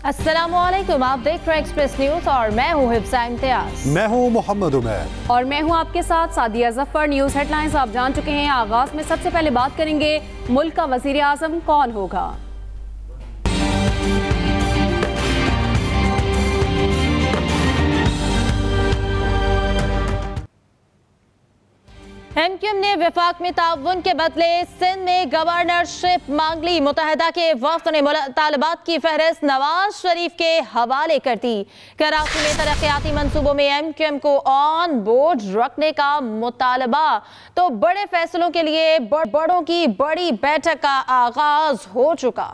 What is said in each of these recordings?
अस्सलामुअलैकुम, आप देख रहे हैं एक्सप्रेस न्यूज और मैं हूँ हिफ्सा इम्तियाज। मैं हूँ मोहम्मद उमैर और मैं हूँ आपके साथ सादिया जफर। न्यूज हेडलाइंस आप जान चुके हैं। आगाज में सबसे पहले बात करेंगे मुल्क का वजीर आजम कौन होगा। एमक्यूएम ने वफाक में ताउन के बदले सिंध में गवर्नरशिप मांग ली। मुत्तहिदा के वफ्द ने मुतालबात की फहरिस्त नवाज शरीफ के हवाले कर दी। कराची में तरक्याती मंसूबों में एमक्यूएम को ऑन बोर्ड रखने का मुतालबा। तो बड़े फैसलों के लिए बड़ों की बड़ी बैठक का आगाज हो चुका।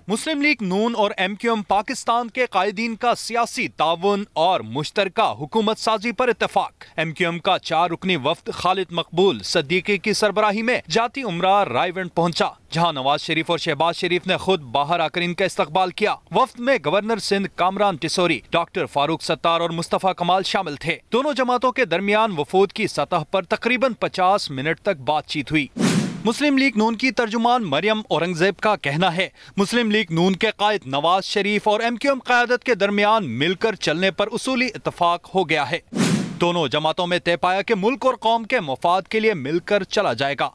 मुस्लिम लीग नून और एमक्यूएम पाकिस्तान के कायदीन का सियासी ताउन और मुश्तरका हुकूमत साजी पर इत्तेफाक। एमक्यूएम का 4 रुकनी वफ्द खालिद मकबूल सद्दीकी की सरबराही में जाती उमरा रायवंड पहुंचा, जहां नवाज शरीफ और शहबाज शरीफ ने खुद बाहर आकर इनका इस्तकबाल किया। वफ्द में गवर्नर सिंध कामरान टिसोरी, डॉक्टर फारूक सत्तार और मुस्तफा कमाल शामिल थे। दोनों जमातों के दरमियान वफूद की सतह पर तकरीबन 50 मिनट तक बातचीत हुई। मुस्लिम लीग नून की तर्जुमान मरियम औरंगजेब का कहना है, मुस्लिम लीग नून के कायद नवाज शरीफ और एमक्यूएम क़यादत के दरमियान मिलकर चलने पर उसूली इत्तफाक हो गया है। दोनों जमातों में तय पाया कि मुल्क और कौम के मफाद के लिए मिलकर चला जाएगा।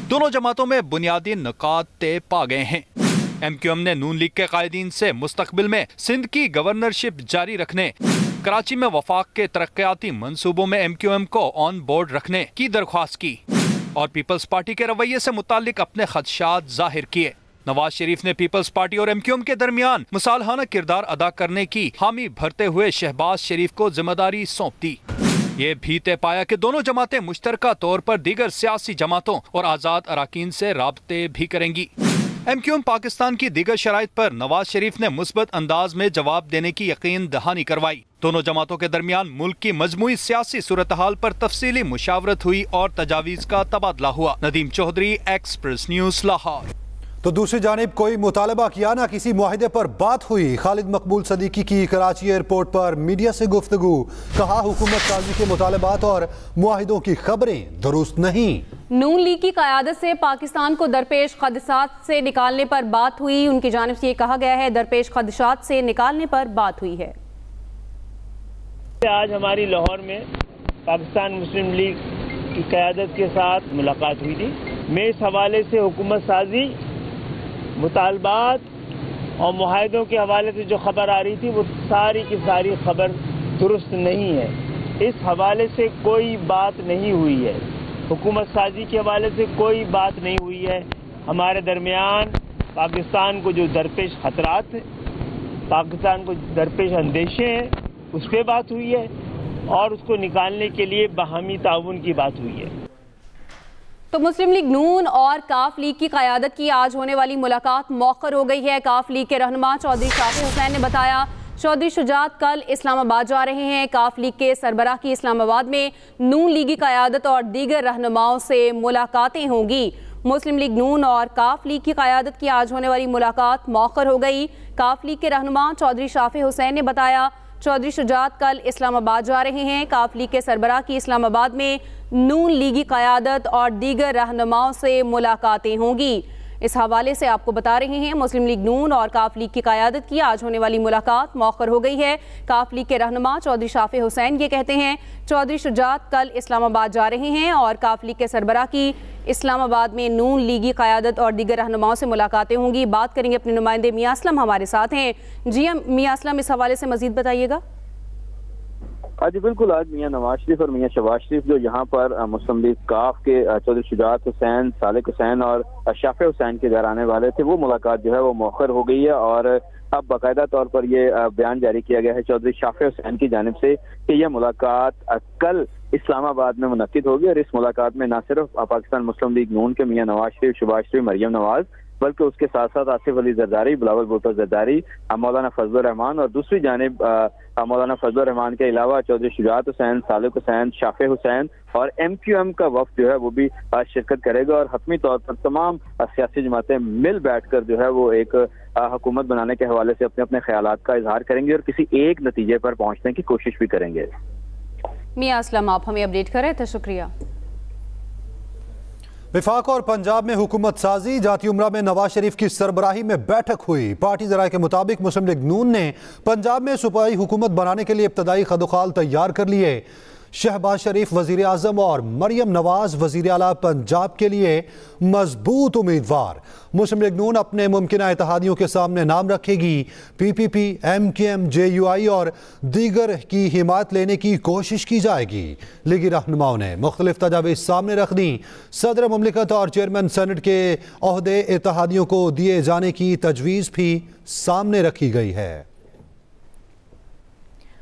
दोनों जमातों में बुनियादी नुकात तय पा गए हैं। एमक्यूएम ने नून लीग के कायदीन से मुस्तकबिल में सिंध की गवर्नरशिप जारी रखने, कराची में वफाक के तरक्याती मंसूबों में एमक्यूएम को ऑन बोर्ड रखने की दरख्वास्त की और पीपल्स पार्टी के रवैये से मुतालिक अपने खदशात जाहिर किए। नवाज शरीफ ने पीपल्स पार्टी और एमक्यूएम के दरमियान मुसालहाना किरदार अदा करने की हामी भरते हुए शहबाज शरीफ को जिम्मेदारी सौंप दी। ये भी तय पाया कि दोनों जमातें मुश्तरका तौर पर दीगर सियासी जमातों और आज़ाद अराकीन से राब्ते भी करेंगी। एमक्यूएम पाकिस्तान की दीगर शराइत पर नवाज शरीफ ने मुस्बत अंदाज में जवाब देने की यकीन दहानी करवाई। दोनों जमातों के दरमियान मुल्क की मजमूई सियासी सूरत हाल पर तफसीली मुशावरत हुई और तजावीज का तबादला हुआ। Nadeem Chaudhry, Express News, Lahore. तो दूसरी जानिब कोई मुतालबा किया ना किसी मुआहिदे पर बात हुई। खालिद मकबूल सदीकी की कराची एयरपोर्ट पर मीडिया से गुफ्तगू, कहा हुकूमत साजी के मुतालबात और मुआहिदों की खबरें दुरुस्त नहीं। नून लीग की क़यादत से पाकिस्तान को दरपेश खदशात से निकालने पर बात हुई। उनकी जानिब से ये कहा गया है, दरपेश खदशात से निकालने पर बात हुई है। आज हमारी लाहौर में पाकिस्तान मुस्लिम लीग की क़यादत के साथ मुलाकात हुई थी। मैं इस हवाले से हुकूमत साजी, मुतालबात और मुआहिदों के हवाले से जो खबर आ रही थी वो सारी की सारी खबर दुरुस्त नहीं है। इस हवाले से कोई बात नहीं हुई है। हुकूमत साजी के हवाले से कोई बात नहीं हुई है। हमारे दरमियान पाकिस्तान को जो दरपेश खतरात हैं, पाकिस्तान को दरपेश अंदेशे हैं, उस पर बात हुई है और उसको निकालने के लिए बाहमी ताउन की बात हुई है। तो मुस्लिम लीग नून और काफ लीग की क़यादत की आज होने वाली मुलाकात मौखर हो गई है। काफ लीग के रहनुमा चौधरी शाफी हुसैन ने बताया, चौधरी शुजात कल इस्लामाबाद जा रहे हैं। काफ लीग के सरबराह की इस्लामाबाद में नून लीगी क़यादत और दीगर रहनुमाओं से मुलाकातें होंगी। मुस्लिम लीग नून और काफ लीग की क़यादत की आज होने वाली मुलाकात मौखर हो गई। काफ लीग के रहनुमा चौधरी शाफी हुसैन ने बताया, चौधरी शुजात कल इस्लामाबाद जा रहे हैं। काफ लीग के सरबराह की इस्लामाबाद में नून लीगी क़यादत और दीगर रहनुमाओं से मुलाकातें होंगी। इस हवाले से आपको बता रहे हैं, मुस्लिम लीग नून और काफ लीग की क़यादत की आज होने वाली मुलाकात मौखर हो गई है। काफ लीग के रहनुमा चौधरी शाफी हुसैन ये कहते हैं, चौधरी शुजात कल इस्लामाबाद जा रहे हैं और काफ लीग के सरबराह की इस्लामाबाद में नून लीगी क़यादत और दीगर रहनुमाओं से मुलाकातें होंगी। बात करेंगे अपने नुमाइंदे मियां असलम हमारे साथ हैं। जी मियां असलम, इस हवाले से मजीद बताइएगा। जी बिल्कुल, आज मियां नवाज शरीफ और मियां शहबाज शरीफ जो यहाँ पर मुस्लिम लीग काफ के चौधरी शुजात हुसैन, सालिक हुसैन और शाफी हुसैन के घर आने वाले थे, वो मुलाकात जो है वो मौखर हो गई है और अब बाकायदा तौर पर ये बयान जारी किया गया है चौधरी शाफी हुसैन की जानिब से कि यह मुलाकात कल इस्लामाबाद में मुनक्किद होगी और इस मुलाकात में न सिर्फ पाकिस्तान मुस्लिम लीग नून के मियां नवाज शरीफ, शहबाज शरीफ, मरियम नवाज, बल्कि उसके साथ साथ आसिफ अली जरदारी, बिलावल भुट्टो जरदारी, मौलाना फजलुर रहमान और दूसरी जानिब मौलाना फजलुर रहमान के अलावा चौधरी शुजात हुसैन, सालिक हुसैन, शाफी हुसैन और एमक्यूएम का वफ्द जो है वो भी शिरकत करेगा और हतमी तौर पर तमाम सियासी जमातें मिल बैठकर जो है वो एक हुकूमत बनाने के हवाले से अपने अपने ख्यालात का इजहार करेंगे और किसी एक नतीजे पर पहुंचने की कोशिश भी करेंगे। मियां असलम, आप हमें अपडेट कर रहे थे, शुक्रिया। विफाक और पंजाब में हुकूमत साजी। जाती उमरा में नवाज शरीफ की सरबराही में बैठक हुई। पार्टी ज़राए के मुताबिक मुस्लिम लीग नून ने पंजाब में सूबाई हुकूमत बनाने के लिए इब्तदाई खदोखाल तैयार कर लिए। शहबाज शरीफ वजीर आजम और मरियम नवाज वजीर आला पंजाब के लिए मजबूत उम्मीदवार। मुस्लिम लीग नून अपने मुमकिन इत्तेहादियों के सामने नाम रखेगी। PPP, MKM, JUI और दीगर की हिमायत लेने की कोशिश की जाएगी। लीगी रहनुमाओं ने मुख्तलिफ तजावीज़ सामने रख दी। सदर मुमलिकत और चेयरमैन सेनेट के ओहदे इत्तेहादियों को दिए जाने की तजवीज़ भी सामने रखी गई है।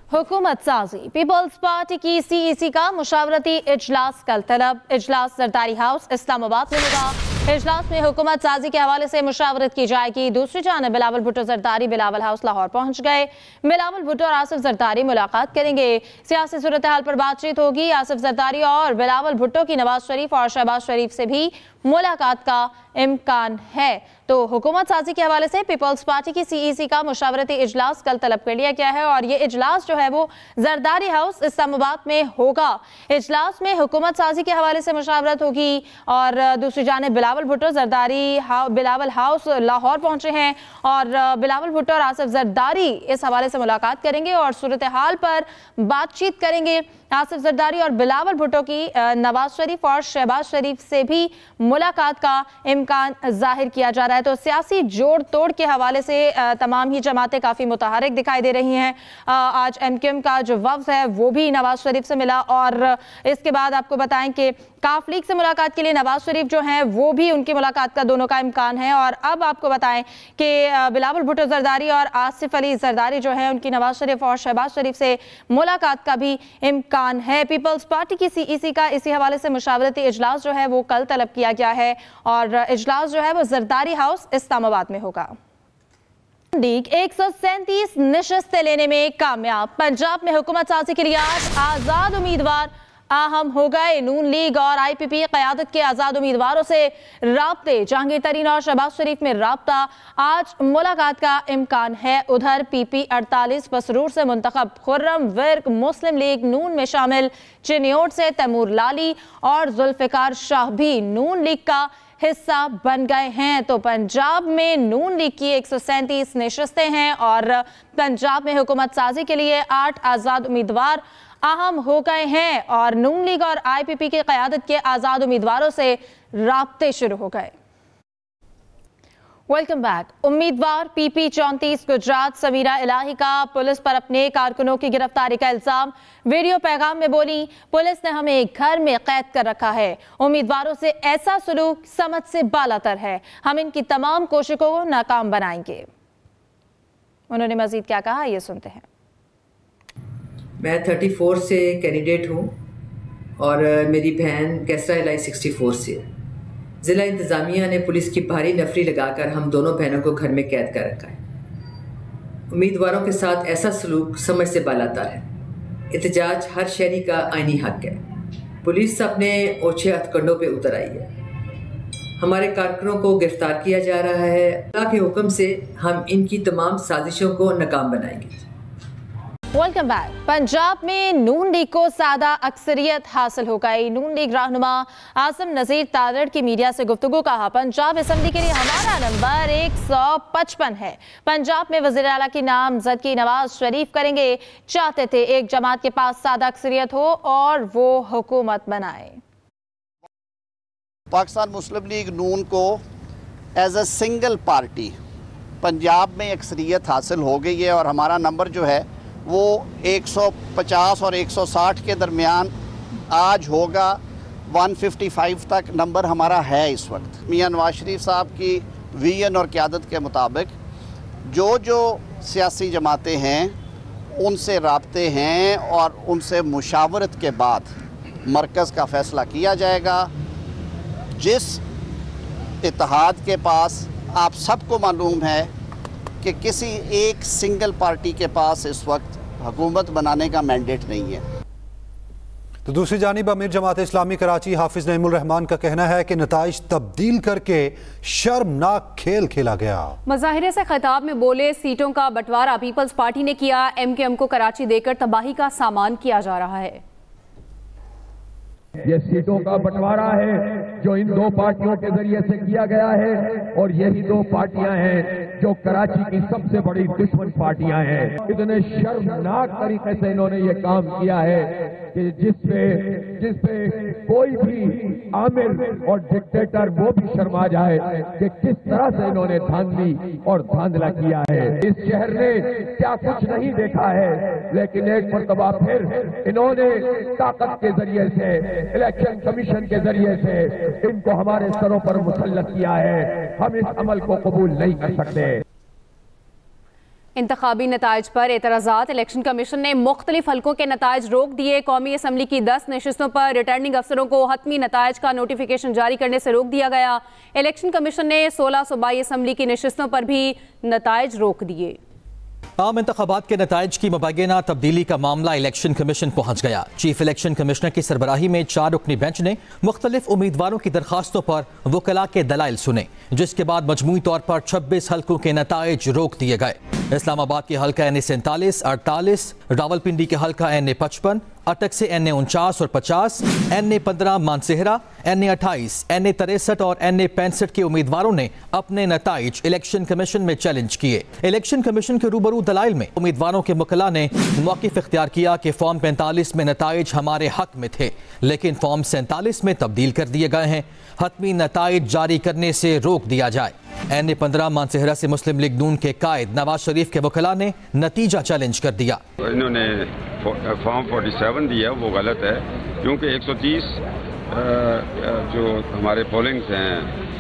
हुकूमत साजी। पीपल्स पार्टी की CEC का मुशावरती इजलास कल तलब। इजलास जरदारी हाउस इस्लामाबाद में होगा। इजलास में हुकूमत साजी के हवाले से मुशावरत की जाएगी। दूसरी जानब बिलावल भुट्टो जरदारी बिलावल हाउस लाहौर पहुंच गए। बिलावल भुट्टो और आसिफ जरदारी मुलाकात करेंगे। सियासी सूरत हाल पर बातचीत होगी। आसिफ जरदारी और बिलावल भुट्टो की नवाज शरीफ और शहबाज शरीफ से भी मुलाकात का इम्कान है। तो हुकूमत साजी के हवाले से पीपल्स पार्टी की CEC का मुशावरती इजलास कल तलब कर लिया गया है और ये इजलास जो है वो जरदारी हाउस इस्लामाबाद में होगा। इजलास में हुकूमत साजी के हवाले से मुशावरत होगी और दूसरी जानिब बिलावल भुट्टो जरदारी बिलावल हाउस लाहौर पहुंचे हैं और बिलावल भुट्टो और आसिफ जरदारी इस हवाले से मुलाकात करेंगे और सूरत हाल पर बातचीत करेंगे। आसिफ जरदारी और बिलावल भुट्टो की नवाज शरीफ और शहबाज शरीफ से भी मुलाकात का इम्कान जाहिर किया जा रहा है। तो सियासी जोड़ तोड़ के हवाले से तमाम ही जमातें काफ़ी मुतहरिक दिखाई दे रही हैं। आज MKM का जो वफ्द है वो भी नवाज शरीफ से मिला और इसके बाद आपको बताएं कि काफ लीग से मुलाकात के लिए नवाज शरीफ जो हैं वो भी उनकी मुलाकात का दोनों का इम्कान है। और अब आपको बताएं कि बिलावल भुट्टो जरदारी और आसिफ अली जरदारी जो हैं उनकी नवाज शरीफ और शहबाज शरीफ से मुलाकात का भी इम्कान है। पीपल्स पार्टी की CEC का इसी हवाले से मुशावरती इजलास जो है वो कल तलब किया गया है और इजलास जो है वो जरदारी हाउस इस्लामाबाद में होगा। लीग 137 नशिस्तें लेने में कामयाब। पंजाब में हुकूमत साजी के लिए आज आजाद उम्मीदवार अहम हो गए। नून लीग और IPP क़यादत के आज़ाद उम्मीदवारों से राब्ते। जहांगीर तरीन और शहबाज शरीफ में राब्ता। आज मुलाकात का इम्कान है। उधर PP 48 पसरूर से मुंतखब खुर्रम विर्क मुस्लिम लीग नून में शामिल। चिन्योट से तैमूर लाली और जुल्फ़िकार शाह भी नून लीग का हिस्सा बन गए हैं। तो पंजाब में नून लीग की 137 नशिस्तें हैं और पंजाब में हुकूमत साजी के लिए 8 आज़ाद उम्मीदवार अहम हो गए हैं और नून लीग और IPP की क़यादत के आज़ाद उम्मीदवारों से राब्ते शुरू हो गए। Welcome back. उम्मीदवार PP 34 गुजरात समीरा इलाही का पुलिस पर अपने कारकुनों की गिरफ्तारी का इल्जाम। वीडियो पैगाम में बोली, पुलिस ने हमें घर में कैद कर रखा है। उम्मीदवारों से ऐसा सलूक समझ से बालातर है। हम इनकी तमाम कोशिशों को नाकाम बनाएंगे। उन्होंने मजीद क्या कहा, ये सुनते हैं। मैं 34 से कैंडिडेट हूँ और मेरी बहन कैसरा इलाही 64 से है। ज़िला इंतज़ामिया ने पुलिस की भारी नफरी लगाकर हम दोनों बहनों को घर में कैद कर रखा है। उम्मीदवारों के साथ ऐसा सलूक समझ से बालातर है। एहतजाज हर शहरी का आईनी हक है। पुलिस अपने ओछे हथकंडों पे उतर आई है। हमारे कारकुनों को गिरफ्तार किया जा रहा है। अल्लाह के हुक्म से हम इनकी तमाम साजिशों को नाकाम बनाएंगे। Welcome back. पंजाब में नून लीग को सादा अक्सरियत हासिल हो गई। नून लीग रहनुमा आसिम नज़ीर तादड़ की मीडिया से गुफ्तगू कहा, पंजाब असम्बली के लिए हमारा नंबर 155 है। पंजाब में वज़ीर आला की नामजदगी नवाज शरीफ करेंगे। चाहते थे एक जमात के पास सादा अक्सरियत हो और वो हुकूमत बनाए। पाकिस्तान मुस्लिम लीग नून को as a single party Punjab में अक्सरियत हासिल हो गई है और हमारा नंबर जो है वो 150 और 160 के दरमियान आज होगा। 155 तक नंबर हमारा है इस वक्त। मियां नवाज शरीफ साहब की विजन और क़यादत के मुताबिक जो सियासी जमातें हैं उनसे राब्ते हैं और उनसे मुशावरत के बाद मरकज़ का फ़ैसला किया जाएगा। जिस इत्तेहाद के पास आप सबको मालूम है कि किसी एक सिंगल पार्टी के पास इस वक्त हुकूमत बनाने का मैंडेट नहीं है। तो दूसरी जानिब अमीर जमात इस्लामी कराची हाफिज नईमुल रहमान का कहना है कि नताइज तब्दील करके शर्मनाक खेल खेला गया। मुजाहिरे से खिताब में बोले, सीटों का बंटवारा पीपल्स पार्टी ने किया। MKM को कराची देकर तबाही का सामान किया जा रहा है। ये सीटों का बंटवारा है, जो इन दो पार्टियों के जरिए से किया गया है, और यही दो पार्टियां हैं जो कराची की सबसे बड़ी दुश्मन पार्टियां हैं। इतने शर्मनाक तरीके से इन्होंने ये काम किया है कि जिसपे कोई भी आमिर और डिक्टेटर वो भी शर्मा जाए कि किस तरह से इन्होंने धांधली और धांधला किया है। इस शहर ने क्या कुछ नहीं देखा है, लेकिन एक मरतबा फिर इन्होंने ताकत के जरिए से, इलेक्शन कमीशन के जरिए से इनको हमारे सरों पर मुसल्लत किया है। हम इस अमल को कबूल नहीं कर सकते। इंतखाबी नताइज पर एतराज़ात। इलेक्शन कमीशन ने मुख्तलिफ हल्कों के नताइज रोक दिए। कौमी असम्बली की 10 नशिस्तों पर रिटर्निंग अफसरों को हतमी नताइज का नोटिफिकेशन जारी करने से रोक दिया गया। इलेक्शन कमीशन ने 16 सूबाई असम्बली की नशिस्तों पर भी नताइज रोक दिए। आम इंतखाबात के नताइज की मुबैना तब्दीली का मामला इलेक्शन कमीशन पहुंच गया। चीफ इलेक्शन कमिश्नर की सरबराही में 4 रुकनी बेंच ने मुख्तलिफ उम्मीदवारों की दरखास्तों पर वकला के दलाइल सुने, जिसके बाद मजमूई तौर पर 26 हल्कों के नताइज रोक दिए गए। इस्लामाबाद के हल्का NA 47, 48, रावलपिंडी के हल्का NA 55, अटक से NA 49 और 50, NA 15 मानसेहरा, NA 28, NA 63 और NA 65 के उम्मीदवारों ने अपने नताइज इलेक्शन कमीशन में चैलेंज किए। इलेक्शन कमीशन के रूबरू दलाइल में उम्मीदवारों के मुकल्ला ने मौक़िफ़ इख्तियार किया कि फॉर्म 45 में नताइज हमारे हक में थे, लेकिन फॉर्म 47 में तब्दील कर दिए गए हैं। हतमी नताइज जारी करने से रोक दिया जाए। NA 15 मानसेहरा से मुस्लिम लीग नून के कायद नवाज शरीफ के वकला ने नतीजा चैलेंज कर दिया। इन्होंने फॉर्म 47 दिया वो गलत है, क्योंकि 130 जो हमारे पोलिंग्स हैं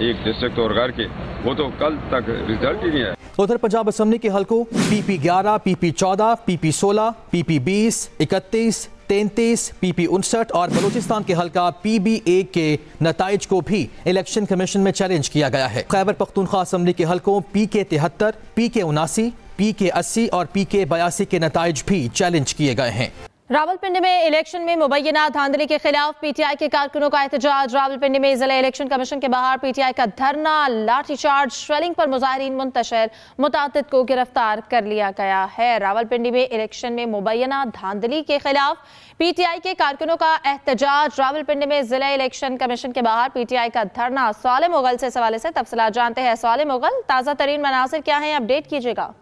एक डिस्ट्रिक्ट और घर के, वो तो कल तक रिजल्ट ही नहीं है। उधर पंजाब असम्बली के हल्कों PP 11, PP 14, PP 16, PP 20, 31, 33, PP 59 और बलूचिस्तान के हल्का PB 1 के नताइज को भी इलेक्शन कमीशन में चैलेंज किया गया है। खैबर पख्तूनख्वा असम्बली के हल्कों PK 73, PK 79, PK 80 और PK 82 के नताइज भी चैलेंज किए गए हैं। रावलपिंडी में इलेक्शन में मुबैना धांधली के खिलाफ PTI के कारकुनों का एहतजाज। रावलपिंडी में जिला इलेक्शन कमीशन के बाहर PTI का धरना, लाठीचार्ज, शेलिंग पर मुजाहिरीन मुंतशिर, मुतादिद को गिरफ्तार कर लिया गया है। रावलपिंडी में इलेक्शन में मुबैना धांधली के खिलाफ PTI के कारकुनों का एहतजाज। रावलपिंडी में जिला इलेक्शन कमीशन के बाहर PTI का धरना। सवाल मुगल से सवाल से तफसीलात जानते हैं। सवाल मुगल, ताज़ा तरीन मनासिर क्या हैं, अपडेट कीजिएगा।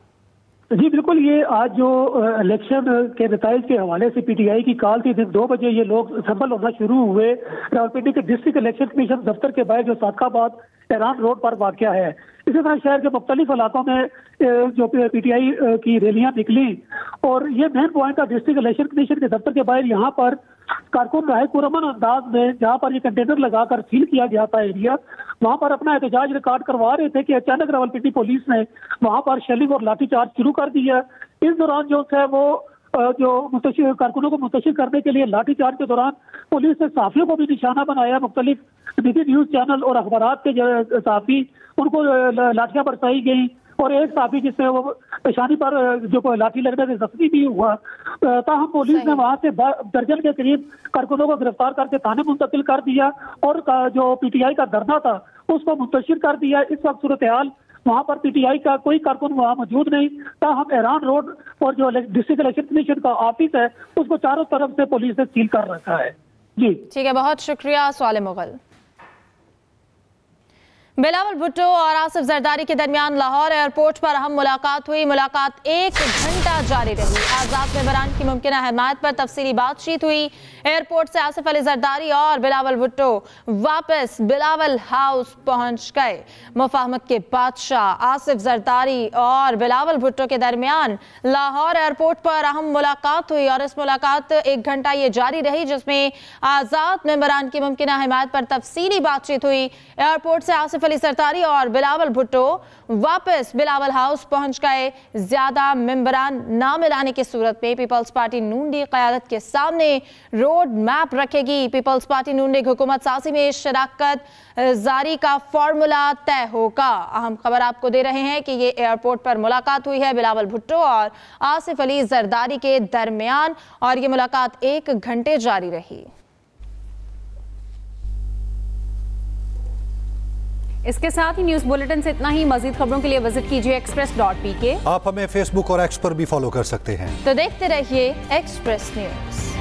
जी बिल्कुल, ये आज जो इलेक्शन के नताइज के हवाले से PTI की कॉल थी, दिन 2 बजे ये लोग असम्बल होना शुरू हुए। रावलपिंडी के डिस्ट्रिक्ट इलेक्शन कमीशन दफ्तर के बाहर जो सादकाबाद एरान रोड पर वाक़या है। इसी तरह शहर के मुख्तलिफ इलाकों में जो PTI की रैलियां निकली, और ये मेन पॉइंट था डिस्ट्रिक्ट इलेक्शन कमीशन के दफ्तर के बाहर। यहाँ पर कारकुन राय पुरअमन अंदाज में जहाँ पर ये कंटेनर लगाकर सील किया गया था एरिया, वहाँ पर अपना एहतजाज रिकॉर्ड करवा रहे थे कि अचानक रावलपिंडी पुलिस ने वहाँ पर शेलिंग और लाठीचार्ज शुरू कर दिया। इस दौरान जो है वो जो मुंतशिर कारकुनों को मुंतशिर करने के लिए लाठीचार्ज के दौरान पुलिस ने साफियों को भी निशाना बनाया। मुख्तलिफ निजी न्यूज चैनल और अखबार के जो साफी, उनको लाठियां बरसाई गई, और एक साफी जिससे वो पेशानी पर जो लाठी लगने से जख्मी भी हुआ। ताहम पुलिस ने वहां से दर्जन के करीब कारकुनों को गिरफ्तार करके थाने मुंतकिल कर दिया, और जो PTI का धरना था उसको मुंतशिर कर दिया। इस वक्त सूरत हाल वहाँ पर PTI का कोई कारकुन वहाँ मौजूद नहीं। ताहम एरान रोड और जो डिस्ट्रिक्ट इलेक्शन कमीशन का ऑफिस है उसको चारों तरफ से पुलिस ने सील कर रखा है। जी ठीक है, बहुत शुक्रिया सवाल मुगल। बिलावल भुट्टो और आसिफ जरदारी के दरमियान लाहौर एयरपोर्ट पर अहम मुलाकात हुई। मुलाकात 1 घंटा जारी रही। आजाद मेंबरान की मुमकिन हिमायत पर तफसीली बातचीत हुई। एयरपोर्ट से आसिफ अली जरदारी और बिलावल भुट्टो वापस बिलावल हाउस पहुंच गए। मुफाहमत के बादशाह आसिफ जरदारी और बिलावल भुट्टो के दरमियान लाहौर एयरपोर्ट पर अहम मुलाकात हुई, और इस मुलाकात 1 घंटा ये जारी रही, जिसमें आजाद मेंबरान की मुमकिन हिमायत पर तफसीली बातचीत हुई। एयरपोर्ट से आसिफ अली जरदारी और बिलावल भुट्टो वापस बिलावल हाउस पहुंच गए। ज्यादा मेंबरान ना मिलाने की सूरत में पीपल्स पार्टी नून लीग क़यादत के सामने रोड मैप रखेगी। पीपल्स पार्टी नून लीग हुकूमत साजी में शराकत जारी का फॉर्मूला तय होगा। अहम खबर आपको दे रहे हैं कि ये एयरपोर्ट पर मुलाकात हुई है बिलावल भुट्टो और आसिफ अली जरदारी के दरमियान, और ये मुलाकात 1 घंटे जारी रही। इसके साथ ही न्यूज बुलेटिन से इतना ही। मजीद खबरों के लिए विजिट कीजिए express.pk। आप हमें फेसबुक और एक्स पर भी फॉलो कर सकते हैं, तो देखते रहिए एक्सप्रेस न्यूज।